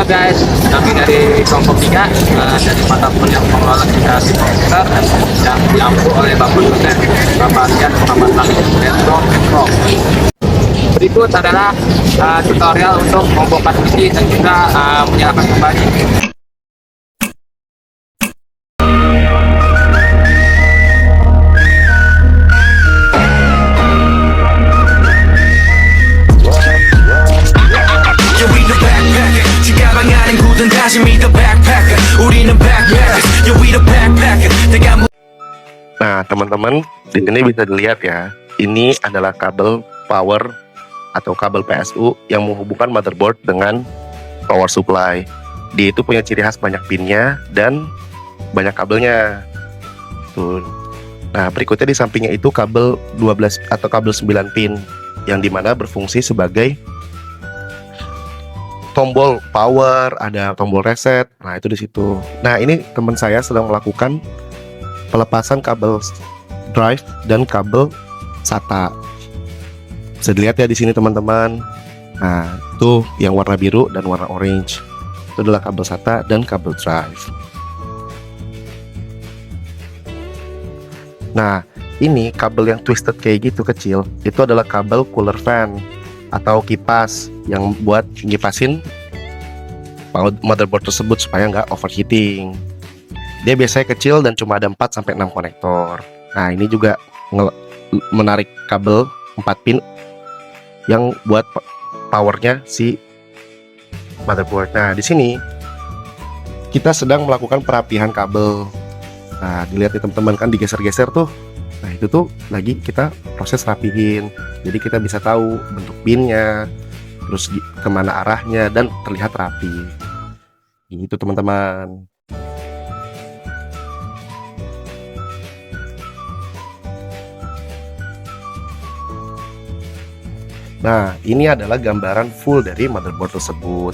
guys, kami dari kelompok 3 dari mata kuliah pengelola aplikasi komputer yang diampu oleh Bapak dosen Bapak Rian Muhammad Latif Metro. Berikut adalah tutorial untuk membongkar kunci dan juga menyalakan kembali. Nah, teman-teman, di sini bisa dilihat ya, ini adalah kabel power atau kabel PSU yang menghubungkan motherboard dengan power supply. Dia itu punya ciri khas banyak pinnya dan banyak kabelnya. Tuh. Nah, berikutnya di sampingnya itu kabel 12 atau kabel 9 pin yang dimana berfungsi sebagai tombol power, ada tombol reset. Nah, itu di situ. Nah, ini teman saya sedang melakukan pelepasan kabel drive dan kabel SATA. Bisa dilihat ya di sini teman-teman. Nah, itu yang warna biru dan warna orange. Itu adalah kabel SATA dan kabel drive. Nah, ini kabel yang twisted kayak gitu kecil, itu adalah kabel cooler fan atau kipas yang buat ngipasin motherboard tersebut supaya nggak overheating. Dia biasanya kecil dan cuma ada 4-6 konektor. Nah, ini juga menarik kabel 4 pin yang buat powernya si motherboard. Nah, di sini kita sedang melakukan perapihan kabel. Nah, dilihat ya teman-teman, kan digeser-geser tuh. Nah, itu tuh lagi kita proses rapihin. Jadi kita bisa tahu bentuk pinnya, terus kemana arahnya, dan terlihat rapi. Itu teman-teman. Nah, ini adalah gambaran full dari motherboard tersebut.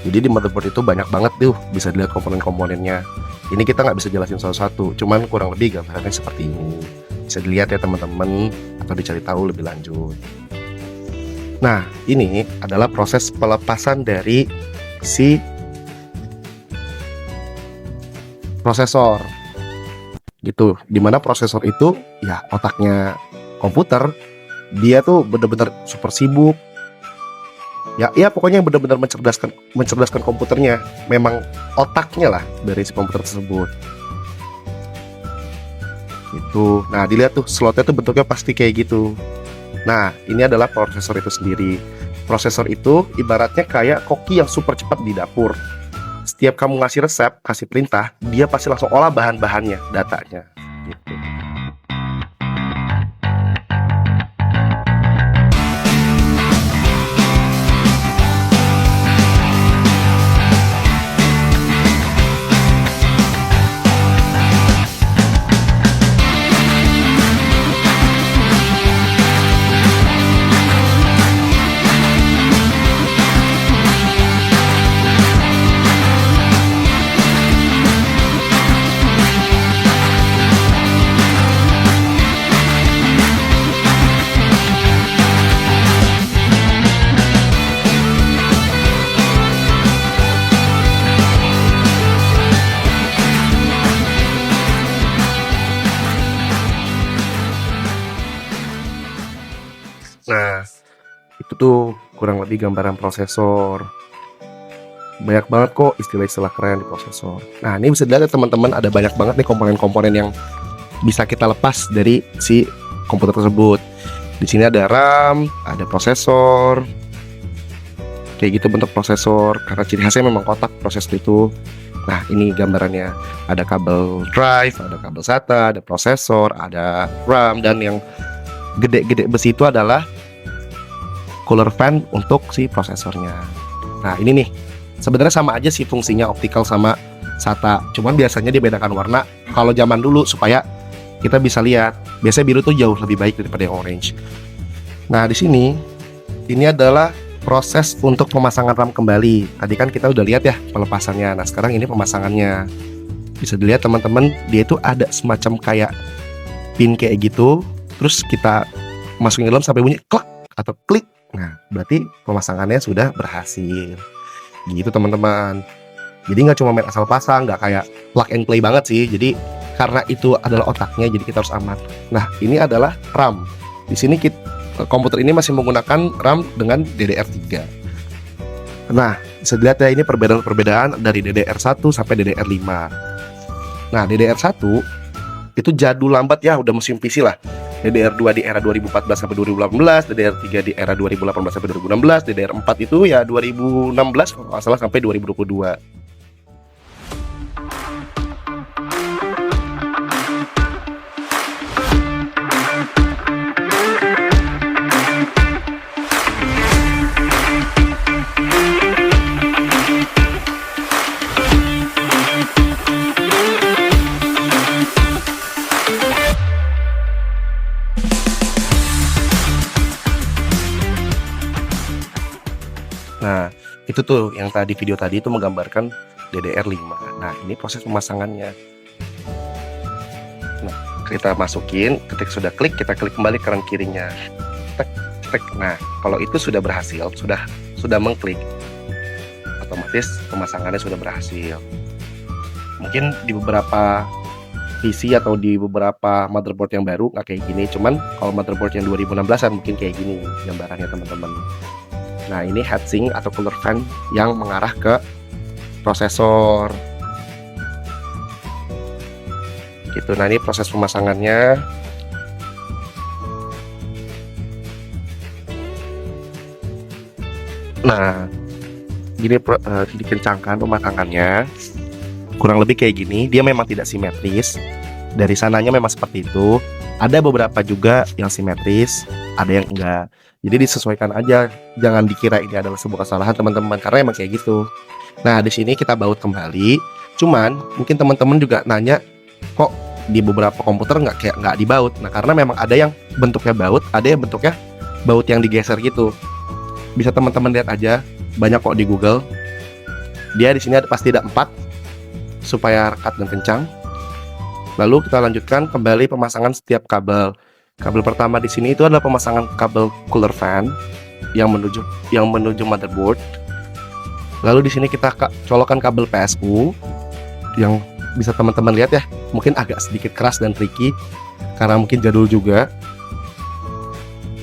Jadi di motherboard itu banyak banget tuh, bisa dilihat komponen-komponennya. Ini kita nggak bisa jelasin satu-satu, cuman kurang lebih gambarannya seperti ini. Bisa dilihat ya teman-teman, atau dicari tahu lebih lanjut. Nah, ini adalah proses pelepasan dari si prosesor. Gitu, dimana prosesor itu ya otaknya komputer. Dia tuh benar-benar super sibuk. Ya pokoknya benar-benar mencerdaskan komputernya. Memang otaknya lah dari si komputer tersebut. Gitu. Nah, dilihat tuh slotnya tuh bentuknya pasti kayak gitu. Nah, ini adalah prosesor itu sendiri. Prosesor itu ibaratnya kayak koki yang super cepat di dapur. Setiap kamu ngasih resep, kasih perintah, dia pasti langsung olah bahan-bahannya, datanya. Gitu. Nah, itu tuh kurang lebih gambaran prosesor. Banyak banget kok istilah-istilah keren di prosesor. Nah, ini bisa dilihat ya teman-teman, ada banyak banget nih komponen-komponen yang bisa kita lepas dari si komputer tersebut. Di sini ada RAM, ada prosesor. Kayak gitu bentuk prosesor, karena ciri khasnya memang kotak prosesor itu. Nah, ini gambarannya. Ada kabel drive, ada kabel SATA, ada prosesor, ada RAM, dan yang gede-gede besi itu adalah cooler fan untuk si prosesornya. Nah, ini nih sebenarnya sama aja sih fungsinya optical sama SATA, cuman biasanya dibedakan warna. Kalau zaman dulu supaya kita bisa lihat, biasanya biru tuh jauh lebih baik daripada yang orange. Nah, di sini ini adalah proses untuk pemasangan RAM kembali. Tadi kan kita udah lihat ya pelepasannya. Nah, sekarang ini pemasangannya. Bisa dilihat teman-teman, dia itu ada semacam kayak pin kayak gitu. Terus kita masukin ke dalam sampai bunyi klak atau klik. Nah, berarti pemasangannya sudah berhasil. Gitu teman-teman. Jadi nggak cuma main asal pasang, nggak kayak plug and play banget sih. Jadi karena itu adalah otaknya, jadi kita harus aman. Nah, ini adalah RAM. Di sini komputer ini masih menggunakan RAM dengan DDR3. Nah, bisa dilihat ya, ini perbedaan dari DDR1 sampai DDR5. Nah, DDR1 itu jadul lambat ya, udah musim PC lah. DDR2 di era 2014 sampai 2018, DDR3 di era 2018 sampai 2016, DDR4 itu ya 2016 kalau nggak salah sampai 2022. Nah, itu tuh yang tadi video tadi itu menggambarkan DDR5. Nah, ini proses pemasangannya. Nah, kita masukin, ketika sudah klik, kita klik kembali kanan kirinya. Tek, tek. Nah, kalau itu sudah berhasil, sudah mengklik, otomatis pemasangannya sudah berhasil. Mungkin di beberapa PC atau di beberapa motherboard yang baru nggak kayak gini, cuman kalau motherboard yang 2016an mungkin kayak gini gambarannya teman-teman. Nah, ini heatsink atau cooler fan yang mengarah ke prosesor. Gitu. Nah, ini proses pemasangannya. Nah, gini dikencangkan pemasangannya. Kurang lebih kayak gini. Dia memang tidak simetris. Dari sananya memang seperti itu. Ada beberapa juga yang simetris, ada yang enggak. Jadi disesuaikan aja, jangan dikira ini adalah sebuah kesalahan teman-teman, karena emang kayak gitu. Nah, di sini kita baut kembali. Cuman mungkin teman-teman juga nanya, kok di beberapa komputer nggak dibaut? Nah, karena memang ada yang bentuknya baut, ada yang bentuknya baut yang digeser gitu. Bisa teman-teman lihat aja, banyak kok di Google. Dia di sini pasti ada 4 supaya rekat dan kencang. Lalu kita lanjutkan kembali pemasangan setiap kabel. Kabel pertama di sini itu adalah pemasangan kabel cooler fan yang menuju motherboard. Lalu di sini kita colokkan kabel PSU yang bisa teman-teman lihat ya, mungkin agak sedikit keras dan tricky karena mungkin jadul juga.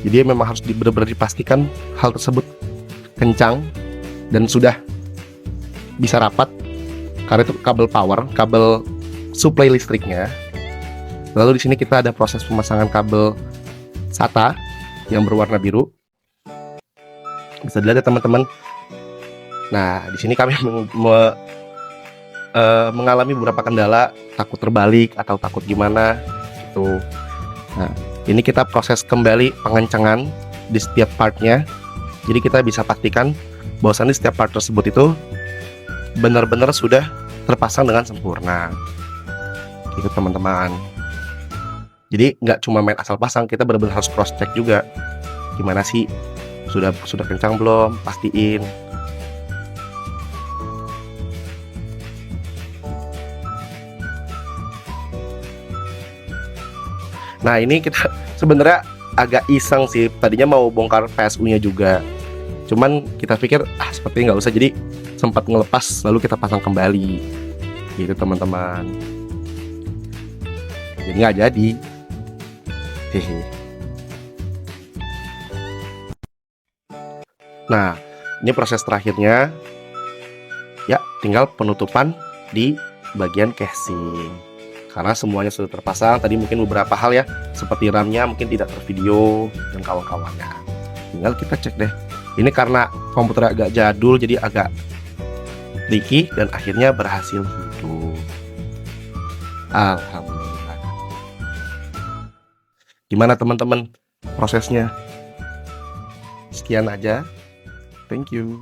Jadi memang harus benar-benar dipastikan hal tersebut kencang dan sudah bisa rapat karena itu kabel power, kabel suplai listriknya. Lalu di sini kita ada proses pemasangan kabel SATA yang berwarna biru. Bisa dilihat ya teman-teman. Nah, di sini kami mengalami beberapa kendala, takut terbalik atau takut gimana gitu. Nah, ini kita proses kembali pengencengan di setiap partnya. Jadi kita bisa pastikan bahwasannya setiap part tersebut itu benar-benar sudah terpasang dengan sempurna. Gitu teman-teman. Jadi nggak cuma main asal pasang, kita benar-benar harus cross check juga. Gimana sih, sudah kencang belum? Pastiin. Nah, ini kita sebenarnya agak iseng sih. Tadinya mau bongkar PSU-nya juga, cuman kita pikir sepertinya nggak usah. Jadi sempat ngelepas, lalu kita pasang kembali. Gitu teman-teman. Jadi nggak jadi. Nah, ini proses terakhirnya. Ya, tinggal penutupan di bagian casing. Karena semuanya sudah terpasang. Tadi mungkin beberapa hal ya, seperti RAM-nya mungkin tidak tervideo dan kawan-kawannya. Tinggal kita cek deh. Ini karena komputer agak jadul, jadi agak tricky dan akhirnya berhasil hidup. Alhamdulillah. Gimana teman-teman prosesnya? Sekian aja. Thank you.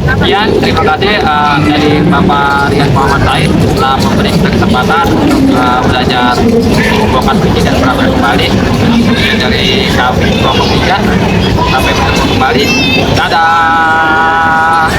Sekian, terima kasih dari Bapak Rian Muhammad Said telah memberi kita kesempatan belajar bongkar kunci dan perabot kembali dari kami kelompok 3. Sampai bertemu kembali. Dadah.